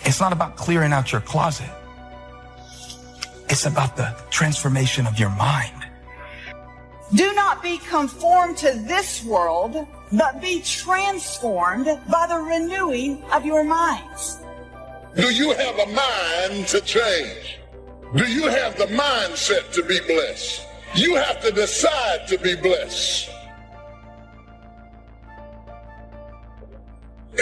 It's not about clearing out your closet. It's about the transformation of your mind. Do not be conformed to this world, but be transformed by the renewing of your minds. Do you have a mind to change? Do you have the mindset to be blessed? You have to decide to be blessed.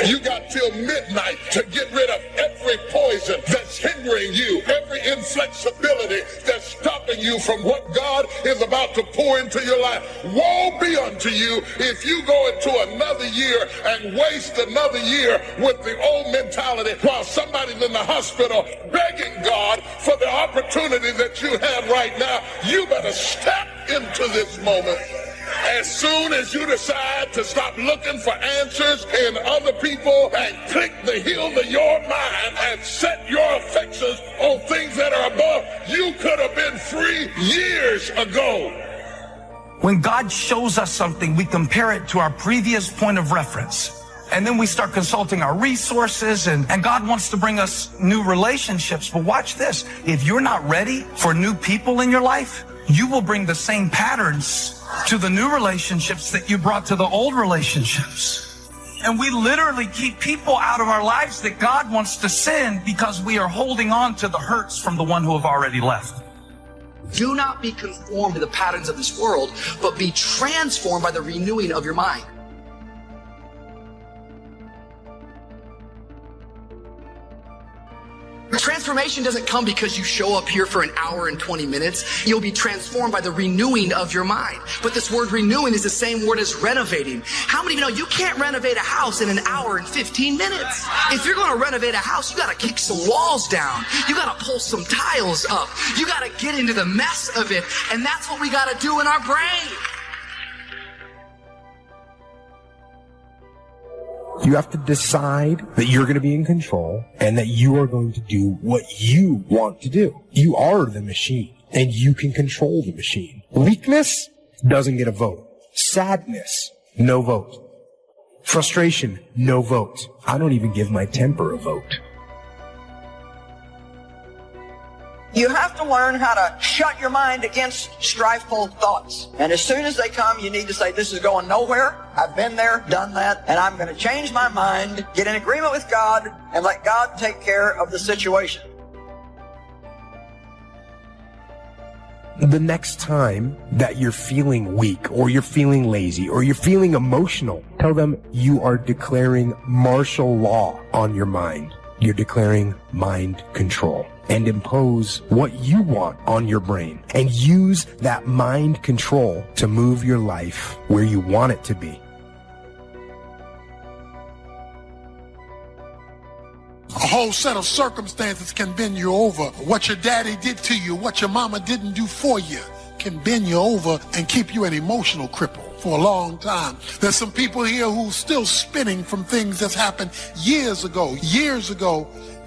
You got till midnight to get rid of every poison that's hindering you, every inflexibility that's stopping you from what God is about to pour into your life. Woe be unto you if you go into another year and waste another year with the old mentality while somebody's in the hospital begging God for the opportunity that you have right now. You better step into this moment. As soon as you decide to stop looking for answers in other people and click the heel to your mind and set your affections on things that are above, you could have been free years ago. When God shows us something, we compare it to our previous point of reference. And then we start consulting our resources, and God wants to bring us new relationships. But watch this. If you're not ready for new people in your life, you will bring the same patterns to the new relationships that you brought to the old relationships. And we literally keep people out of our lives that God wants to send because we are holding on to the hurts from the one who have already left. Do not be conformed to the patterns of this world, but be transformed by the renewing of your mind. Transformation doesn't come because you show up here for an hour and 20 minutes. You'll be transformed by the renewing of your mind. But this word renewing is the same word as renovating. How many of you know you can't renovate a house in an hour and 15 minutes? If you're going to renovate a house, you got to kick some walls down. You got to pull some tiles up. You got to get into the mess of it. And that's what we got to do in our brain. You have to decide that you're going to be in control and that you are going to do what you want to do. You are the machine and you can control the machine. Weakness doesn't get a vote. Sadness, no vote. Frustration, no vote. I don't even give my temper a vote. You have to learn how to shut your mind against strifeful thoughts. And as soon as they come, you need to say, this is going nowhere. I've been there, done that, and I'm going to change my mind, get in agreement with God, and let God take care of the situation. The next time that you're feeling weak or you're feeling lazy or you're feeling emotional, tell them you are declaring martial law on your mind. You're declaring mind control. And impose what you want on your brain and use that mind control to move your life where you want it to be. A whole set of circumstances can bend you over. What your daddy did to you, what your mama didn't do for you, can bend you over and keep you an emotional cripple for a long time. There's some people here who's still spinning from things that's happened years ago,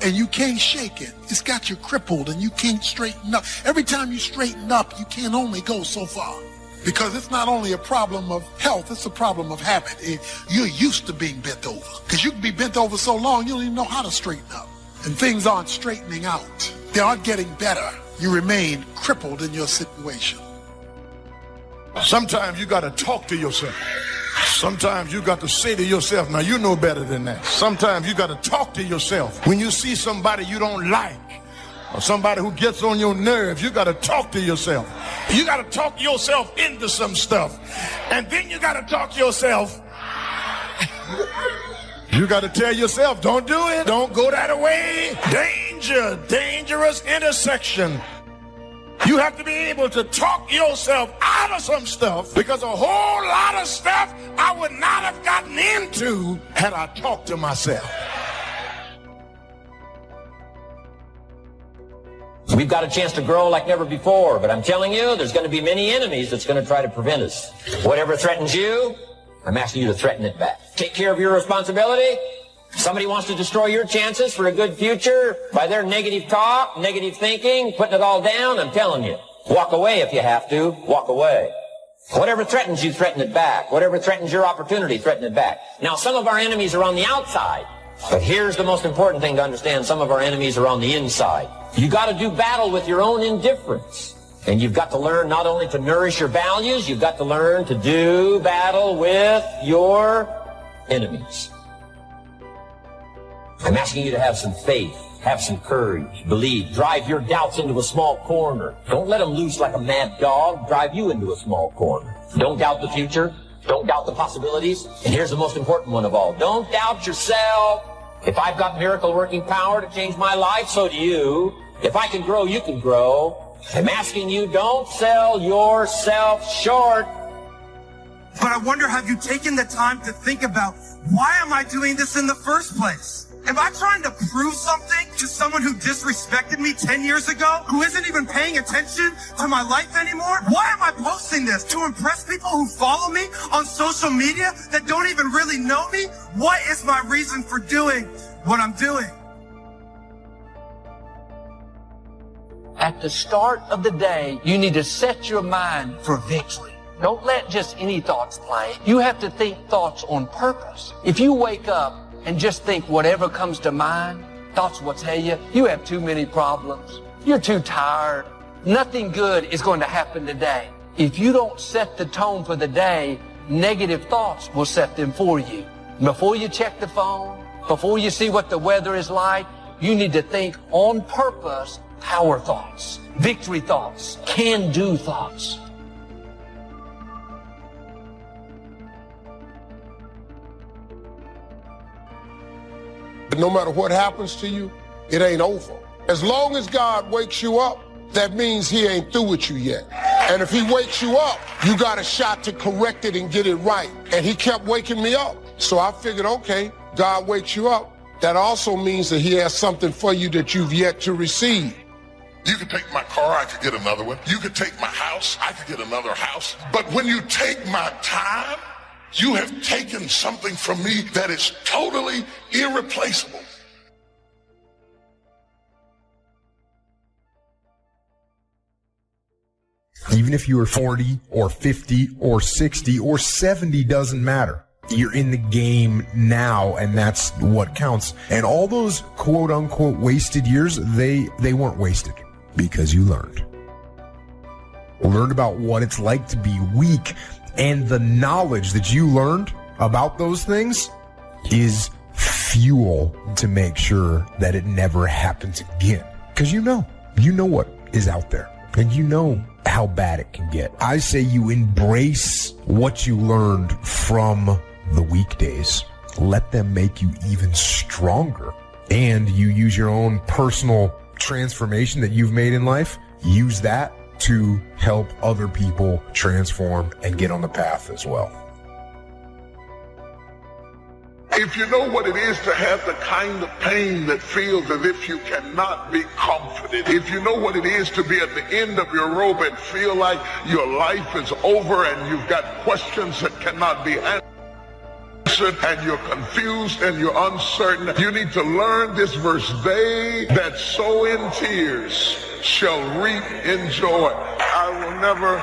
and you can't shake it. It's got you crippled and you can't straighten up. Every time you straighten up, you can only go so far. Because it's not only a problem of health, it's a problem of habit. You're used to being bent over. Because you can be bent over so long, you don't even know how to straighten up. And things aren't straightening out. They aren't getting better. You remain crippled in your situation. Sometimes you got to talk to yourself. Sometimes you got to say to yourself, now you know better than that. Sometimes you got to talk to yourself. When you see somebody you don't like, or somebody who gets on your nerves, you got to talk to yourself. You got to talk yourself into some stuff. And then you got to talk yourself. You got to tell yourself, don't do it. Don't go that way. Danger, dangerous intersection. You have to be able to talk yourself out of some stuff, because a whole lot of stuff I would not have gotten into had I talked to myself. We've got a chance to grow like never before, but I'm telling you, there's going to be many enemies that's going to try to prevent us. Whatever threatens you, I'm asking you to threaten it back. Take care of your responsibility. Somebody wants to destroy your chances for a good future by their negative talk, negative thinking, putting it all down. I'm telling you, walk away if you have to. Walk away. Whatever threatens you, threaten it back. Whatever threatens your opportunity, threaten it back. Now, some of our enemies are on the outside. But here's the most important thing to understand. Some of our enemies are on the inside. You got to do battle with your own indifference. And you've got to learn not only to nourish your values, you've got to learn to do battle with your enemies. I'm asking you to have some faith, have some courage, believe, drive your doubts into a small corner. Don't let them loose like a mad dog, drive you into a small corner. Don't doubt the future. Don't doubt the possibilities. And here's the most important one of all. Don't doubt yourself. If I've got miracle working power to change my life, so do you. If I can grow, you can grow. I'm asking you, don't sell yourself short. But I wonder, have you taken the time to think about, why am I doing this in the first place? Am I trying to prove something to someone who disrespected me 10 years ago, who isn't even paying attention to my life anymore? Why am I posting this? To impress people who follow me on social media that don't even really know me? What is my reason for doing what I'm doing? At the start of the day, you need to set your mind for victory. Don't let just any thoughts play. You have to think thoughts on purpose. If you wake up and just think whatever comes to mind, thoughts will tell you, you have too many problems. You're too tired. Nothing good is going to happen today. If you don't set the tone for the day, negative thoughts will set them for you. Before you check the phone, before you see what the weather is like, you need to think on purpose, power thoughts, victory thoughts, can-do thoughts. No matter what happens to you, it ain't over. As long as God wakes you up, that means he ain't through with you yet. And if he wakes you up, you got a shot to correct it and get it right. And he kept waking me up. So I figured, okay, God wakes you up. That also means that he has something for you that you've yet to receive. You could take my car, I could get another one. You could take my house, I could get another house. But when you take my time, you have taken something from me that is totally irreplaceable. Even if you are 40 or 50 or 60 or 70, doesn't matter. You're in the game now, and that's what counts. And all those quote-unquote wasted years, they weren't wasted because you learned. Learned about what it's like to be weak. And the knowledge that you learned about those things is fuel to make sure that it never happens again. Because you know what is out there. And you know how bad it can get. I say you embrace what you learned from the weekdays. Let them make you even stronger. And you use your own personal transformation that you've made in life. Use that to help other people transform and get on the path as well. If you know what it is to have the kind of pain that feels as if you cannot be comforted, if you know what it is to be at the end of your rope and feel like your life is over and you've got questions that cannot be answered, and you're confused and you're uncertain, you need to learn this verse. They that sow in tears shall reap in joy. I will never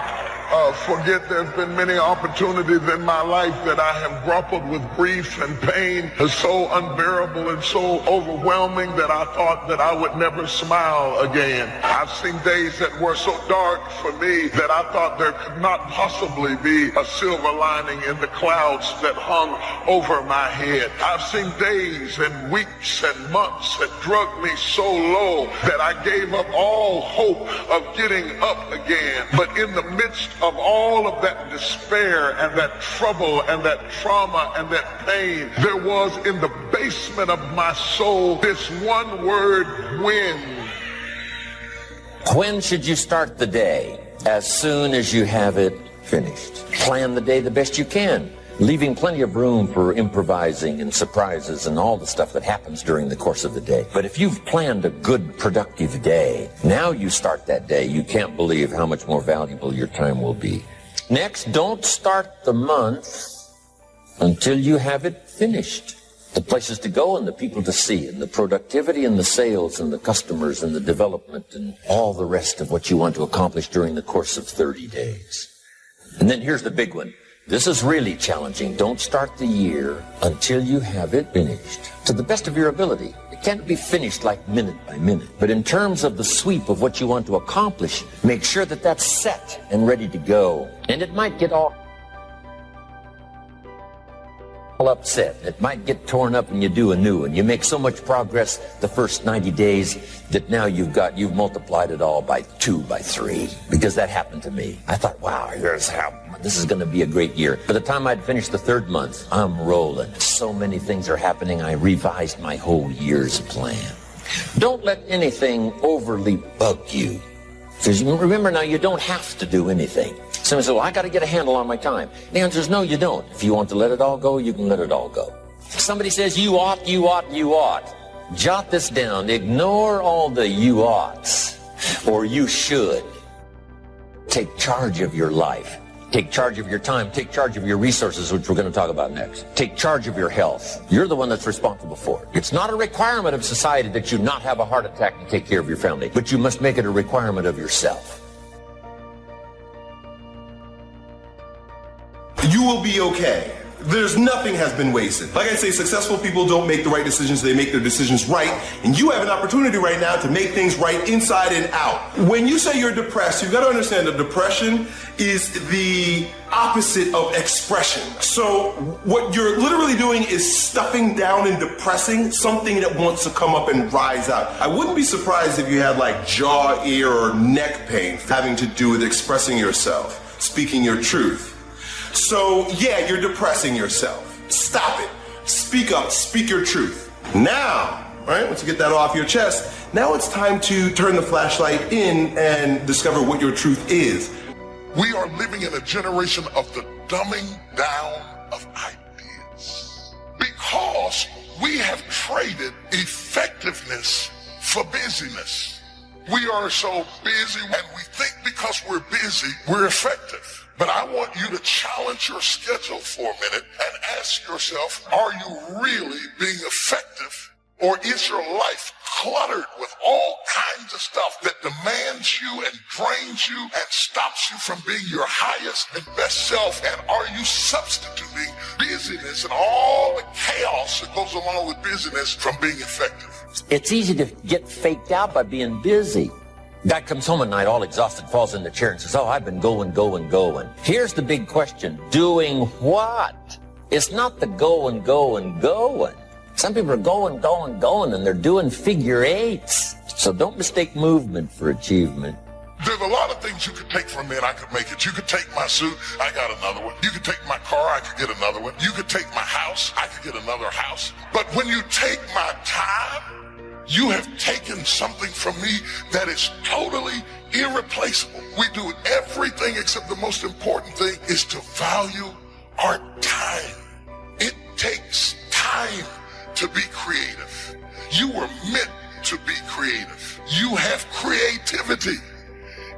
forget there's been many opportunities in my life that I have grappled with grief and pain so unbearable and so overwhelming that I thought that I would never smile again. I've seen days that were so dark for me that I thought there could not possibly be a silver lining in the clouds that hung over my head. I've seen days and weeks and months that drugged me so low that I gave up all hope of getting up again. But in the midst of all of that despair and that trouble and that trauma and that pain, there was in the basement of my soul this one word, when. When should you start the day? As soon as you have it finished. Plan the day the best you can, leaving plenty of room for improvising and surprises and all the stuff that happens during the course of the day. But if you've planned a good, productive day, now you start that day, you can't believe how much more valuable your time will be. Next, don't start the month until you have it finished. The places to go and the people to see and the productivity and the sales and the customers and the development and all the rest of what you want to accomplish during the course of 30 days. And then here's the big one. This is really challenging. Don't start the year until you have it finished to the best of your ability. It can't be finished like minute by minute. But in terms of the sweep of what you want to accomplish, make sure that that's set and ready to go. And it might get all upset. It might get torn up and you do a new one. You make so much progress the first 90 days that now you've multiplied it all by 2, by 3. Because that happened to me. I thought, wow, this is going to be a great year. By the time I'd finished the 3rd month, I'm rolling. So many things are happening. I revised my whole year's plan. Don't let anything overly bug you. Because remember now, you don't have to do anything. Somebody says, well, I got to get a handle on my time. The answer is no, you don't. If you want to let it all go, you can let it all go. Somebody says, you ought, you ought, you ought. Jot this down. Ignore all the you oughts or you should. Take charge of your life. Take charge of your time. Take charge of your resources, which we're going to talk about next. Take charge of your health. You're the one that's responsible for it. It's not a requirement of society that you not have a heart attack and take care of your family, but you must make it a requirement of yourself. You will be okay. There's nothing has been wasted. Like I say, successful people don't make the right decisions, they make their decisions right. And you have an opportunity right now to make things right inside and out. When you say you're depressed, you've got to understand that depression is the opposite of expression. So what you're literally doing is stuffing down and depressing something that wants to come up and rise out. I wouldn't be surprised if you had like jaw, ear, or neck pain having to do with expressing yourself, speaking your truth. So, yeah, you're depressing yourself. Stop it. Speak up. Speak your truth. Now, all right, once you get that off your chest, now it's time to turn the flashlight in and discover what your truth is. We are living in a generation of the dumbing down of ideas because we have traded effectiveness for busyness. We are so busy and we think because we're busy, we're effective. But I want you to challenge your schedule for a minute and ask yourself, are you really being effective? Or is your life cluttered with all kinds of stuff that demands you and drains you and stops you from being your highest and best self? And are you substituting busyness and all the chaos that goes along with busyness from being effective? It's easy to get faked out by being busy. Guy comes home at night all exhausted, falls in the chair and says, oh, I've been going. Here's the big question. Doing what? It's not the going. Some people are going, and they're doing figure eights. So don't mistake movement for achievement. There's a lot of things you could take from me and I could make it. You could take my suit, I got another one. You could take my car, I could get another one. You could take my house, I could get another house. But when you take my time, you have taken something from me that is totally irreplaceable. We do everything except the most important thing is to value our time. It takes time to be creative. You were meant to be creative. You have creativity.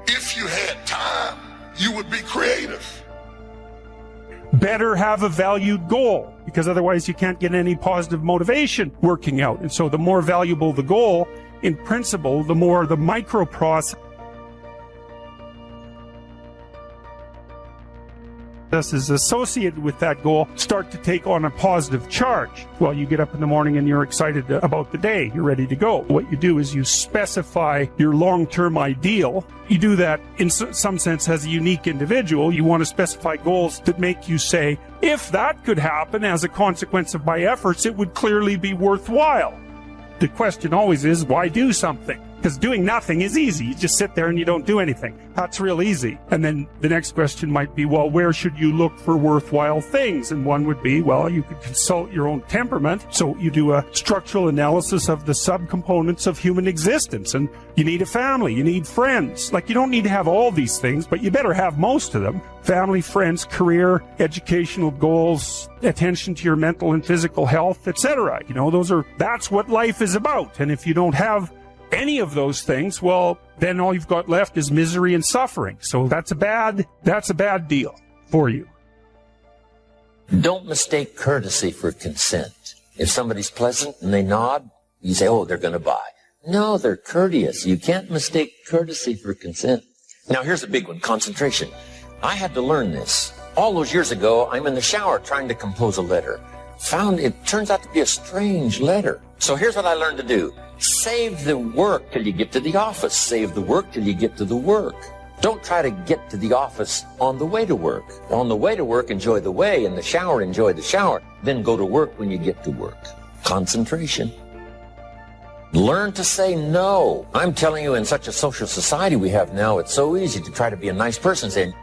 If you had time, you would be creative. Better have a valued goal, because otherwise you can't get any positive motivation working out. And so the more valuable the goal, in principle, the more the micro process is associated with that goal start to take on a positive charge. Well, you get up in the morning and you're excited about the day. You're ready to go. What you do is you specify your long-term ideal. You do that in some sense as a unique individual. You want to specify goals that make you say, if that could happen as a consequence of my efforts, it would clearly be worthwhile. The question always is, why do something? Because doing nothing is easy. You just sit there and you don't do anything. That's real easy. And then the next question might be, well, where should you look for worthwhile things? And one would be, well, you could consult your own temperament. So you do a structural analysis of the subcomponents of human existence. And you need a family. You need friends. Like, you don't need to have all these things, but you better have most of them. Family, friends, career, educational goals, attention to your mental and physical health, etc. You know, that's what life is about. And if you don't have any of those things, well, then all you've got left is misery and suffering. So that's a bad deal for you. Don't mistake courtesy for consent. If somebody's pleasant and they nod, you say, oh, they're going to buy. No, they're courteous. You can't mistake courtesy for consent. Now, here's a big one, concentration. I had to learn this. All those years ago, I'm in the shower trying to compose a letter. Found it turns out to be a strange letter. So here's what I learned to do. Save the work till you get to the office. Save the work till you get to the work. Don't try to get to the office on the way to work. On the way to work, enjoy the way. In the shower, enjoy the shower. Then go to work when you get to work. Concentration. Learn to say no. I'm telling you, in such a social society we have now, it's so easy to try to be a nice person, saying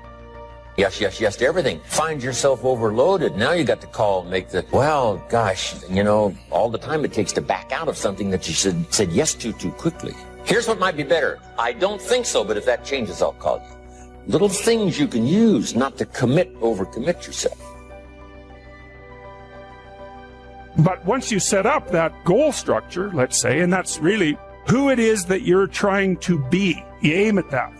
yes, yes, yes to everything. Find yourself overloaded. Now you got to call and make the, well, gosh, you know, all the time it takes to back out of something that you said yes to too quickly. Here's what might be better. I don't think so, but if that changes, I'll call you. Little things you can use not to overcommit yourself. But once you set up that goal structure, let's say, and that's really who it is that you're trying to be, you aim at that.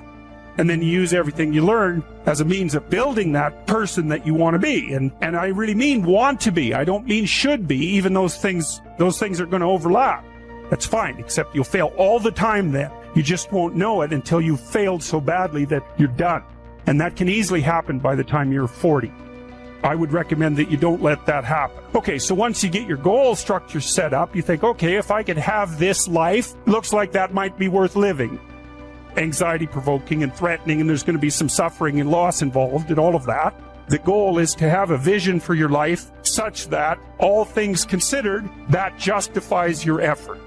And then you use everything you learn as a means of building that person that you want to be. And I really mean want to be. I don't mean should be, even those things are going to overlap. That's fine, except you'll fail all the time then. You just won't know it until you've failed so badly that you're done. And that can easily happen by the time you're 40. I would recommend that you don't let that happen. Okay, so once you get your goal structure set up, you think, okay, if I could have this life, looks like that might be worth living. Anxiety-provoking and threatening, and there's going to be some suffering and loss involved and all of that. The goal is to have a vision for your life such that, all things considered, that justifies your effort.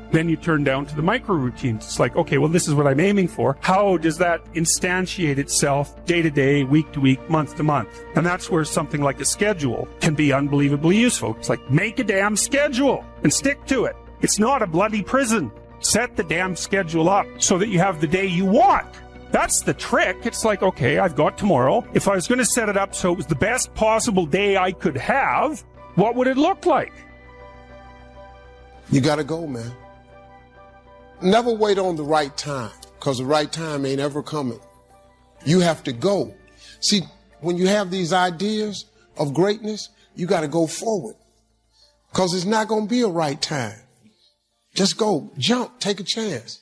Then you turn down to the micro routines. It's like, okay, well, this is what I'm aiming for. How does that instantiate itself day to day, week to week, month to month? And that's where something like a schedule can be unbelievably useful. It's like, make a damn schedule and stick to it. It's not a bloody prison. Set the damn schedule up so that you have the day you want. That's the trick. It's like, okay, I've got tomorrow. If I was going to set it up so it was the best possible day I could have, what would it look like? You got to go, man. Never wait on the right time, because the right time ain't ever coming. You have to go. See, when you have these ideas of greatness, you got to go forward, because it's not going to be a right time. Just go, jump, take a chance.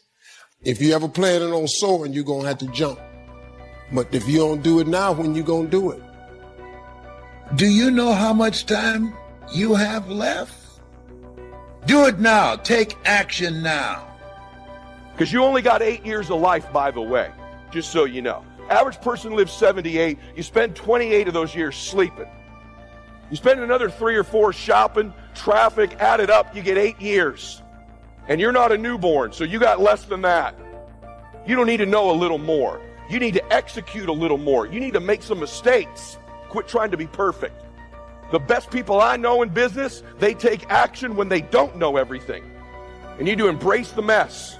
If you ever planning on soaring, you're going to have to jump. But if you don't do it now, when you going to do it? Do you know how much time you have left? Do it now. Take action now. Because you only got 8 years of life, by the way, just so you know. Average person lives 78. You spend 28 of those years sleeping. You spend another 3 or 4 shopping, traffic, add it up, you get 8 years. And you're not a newborn, so you got less than that. You don't need to know a little more. You need to execute a little more. You need to make some mistakes. Quit trying to be perfect. The best people I know in business, they take action when they don't know everything. And you need to embrace the mess.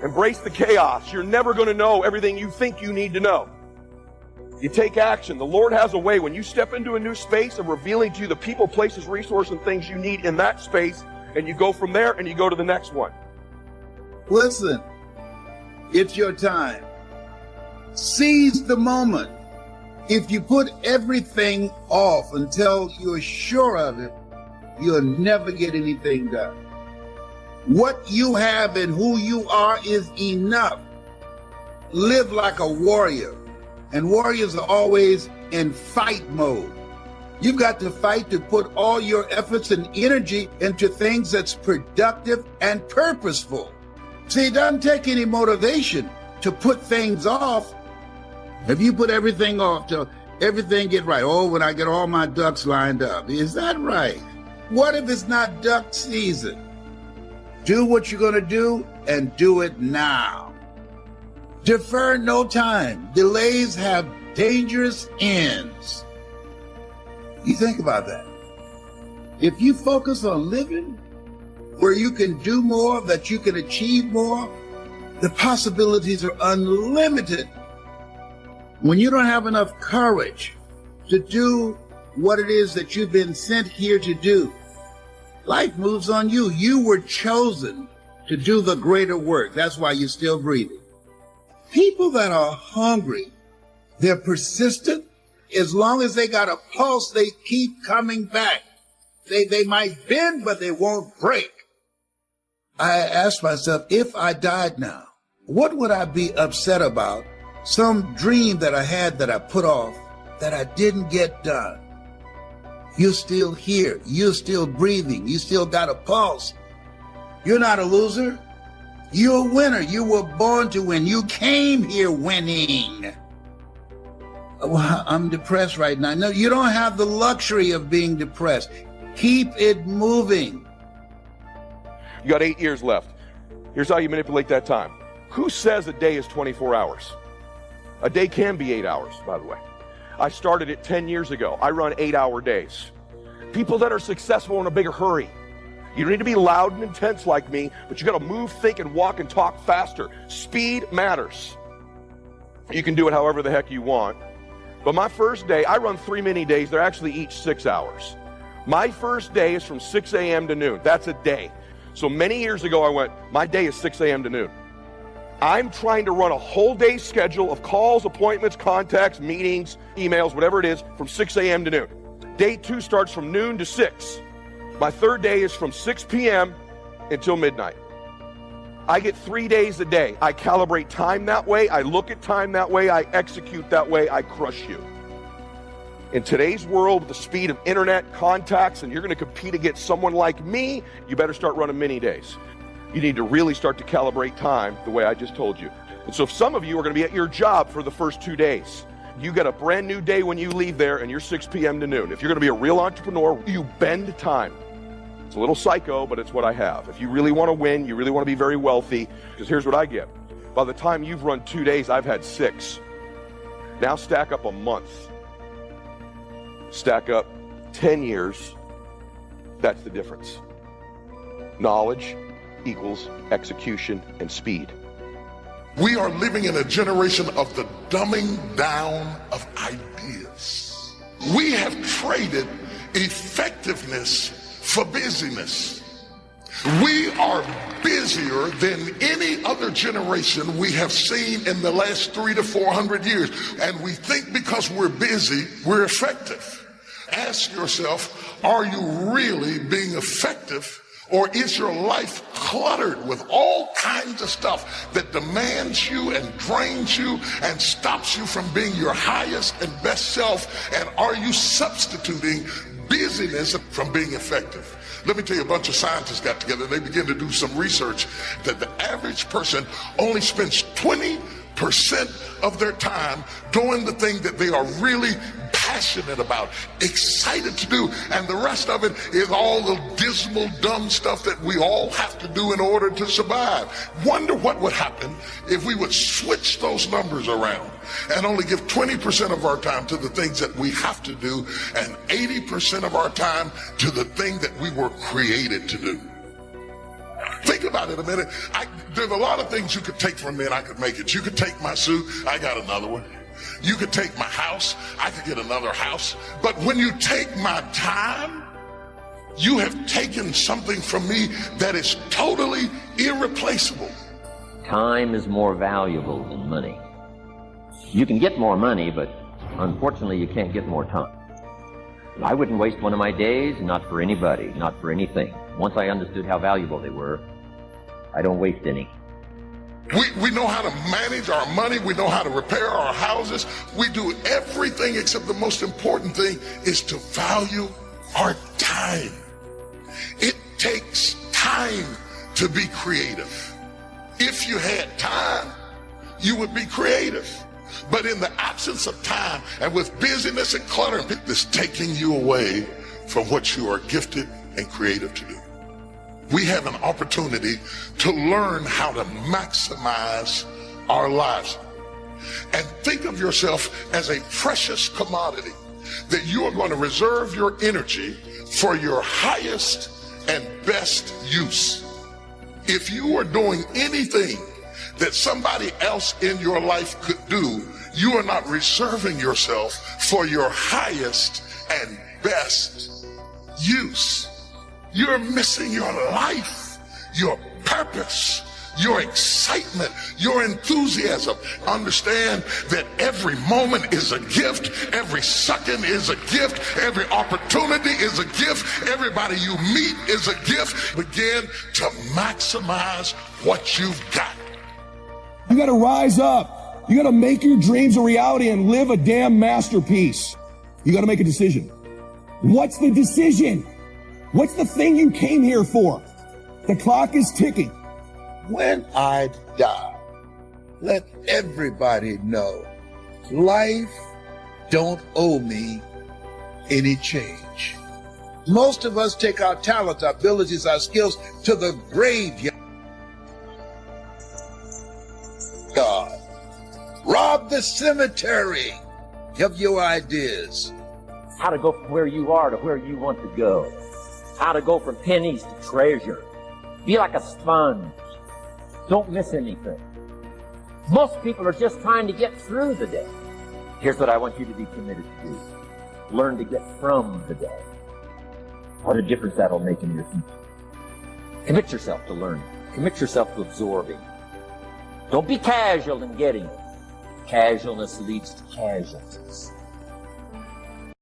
Embrace the chaos. You're never going to know everything you think you need to know. You take action. The Lord has a way when you step into a new space of revealing to you the people, places, resources, and things you need in that space, and you go from there and you go to the next one. Listen, it's your time. Seize the moment. If you put everything off until you're sure of it, you'll never get anything done. What you have and who you are is enough. Live like a warrior. And warriors are always in fight mode. You've got to fight to put all your efforts and energy into things that's productive and purposeful. See, it doesn't take any motivation to put things off. If you put everything off till everything get right, oh, when I get all my ducks lined up, is that right? What if it's not duck season? Do what you're going to do and do it now. Defer no time. Delays have dangerous ends. You think about that. If you focus on living where you can do more, that you can achieve more, the possibilities are unlimited. When you don't have enough courage to do what it is that you've been sent here to do, life moves on you. You were chosen to do the greater work. That's why you're still breathing. People that are hungry, they're persistent. As long as they got a pulse, they keep coming back. They might bend, but they won't break. I asked myself, if I died now, what would I be upset about? Some dream that I had that I put off that I didn't get done. You're still here. You're still breathing. You still got a pulse. You're not a loser. You're a winner. You were born to win. You came here winning. Well, I'm depressed right now. No, you don't have the luxury of being depressed. Keep it moving. You got 8 years left. Here's how you manipulate that time. Who says a day is 24 hours? A day can be 8 hours, by the way. I started it 10 years ago. I run 8-hour days. People that are successful in a bigger hurry. You don't need to be loud and intense like me, but you got to move, think, and walk and talk faster. Speed matters. You can do it however the heck you want. But my first day, I run 3 mini days. They're actually each 6 hours. My first day is from 6 a.m. to noon. That's a day. So many years ago, I went, my day is 6 a.m. to noon. I'm trying to run a whole day schedule of calls, appointments, contacts, meetings, emails, whatever it is, from 6 a.m. to noon. Day 2 starts from noon to 6. My third day is from 6 p.m. until midnight. I get 3 days a day. I calibrate time that way. I look at time that way. I execute that way. I crush you. In today's world, with the speed of internet, contacts, and you're going to compete against someone like me, you better start running mini days. You need to really start to calibrate time the way I just told you. And so if some of you are going to be at your job for the first 2 days, you get a brand new day when you leave there and you're 6 p.m. to noon. If you're going to be a real entrepreneur, you bend time. It's a little psycho, but it's what I have. If you really want to win, you really want to be very wealthy, because here's what I get. By the time you've run 2 days, I've had 6. Now stack up a month. Stack up 10 years. That's the difference. Knowledge equals execution and speed. We are living in a generation of the dumbing down of ideas. We have traded effectiveness for busyness. We are busier than any other generation we have seen in the last 300 to 400 years. And we think because we're busy, we're effective. Ask yourself, are you really being effective? Or is your life cluttered with all kinds of stuff that demands you and drains you and stops you from being your highest and best self? And are you substituting busyness from being effective? Let me tell you, a bunch of scientists got together and they began to do some research that the average person only spends 20% of their time doing the thing that they are really passionate about, excited to do, and the rest of it is all the dismal, dumb stuff that we all have to do in order to survive. Wonder what would happen if we would switch those numbers around and only give 20% of our time to the things that we have to do and 80% of our time to the thing that we were created to do. Think about it a minute. There's a lot of things you could take from me and I could make it. You could take my suit, I got another one. You could take my house, I could get another house. But when you take my time, you have taken something from me that is totally irreplaceable. Time is more valuable than money. You can get more money, but unfortunately you can't get more time. I wouldn't waste one of my days, not for anybody, not for anything. Once I understood how valuable they were, I don't waste any. We know how to manage our money. We know how to repair our houses. We do everything except the most important thing is to value our time. It takes time to be creative. If you had time, you would be creative. But in the absence of time and with busyness and clutter, it's taking you away from what you are gifted and creative to do. We have an opportunity to learn how to maximize our lives. And think of yourself as a precious commodity that you are going to reserve your energy for your highest and best use. If you are doing anything that somebody else in your life could do, you are not reserving yourself for your highest and best use. You're missing your life, your purpose, your excitement, your enthusiasm. Understand that every moment is a gift. Every second is a gift. Every opportunity is a gift. Everybody you meet is a gift. Begin to maximize what you've got. You got to rise up You got to make your dreams a reality and live a damn masterpiece. You got to make a decision. What's the decision? What's the thing you came here for? The clock is ticking. When I die, let everybody know life don't owe me any change. Most of us take our talents, our abilities, our skills to the graveyard. God, rob the cemetery of your ideas. How to go from where you are to where you want to go. How to go from pennies to treasure. Be like a sponge. Don't miss anything. Most people are just trying to get through the day. Here's what I want you to be committed to do. Learn to get from the day. What a difference that'll make in your future. Commit yourself to learning. Commit yourself to absorbing. Don't be casual in getting it. Casualness leads to casualties.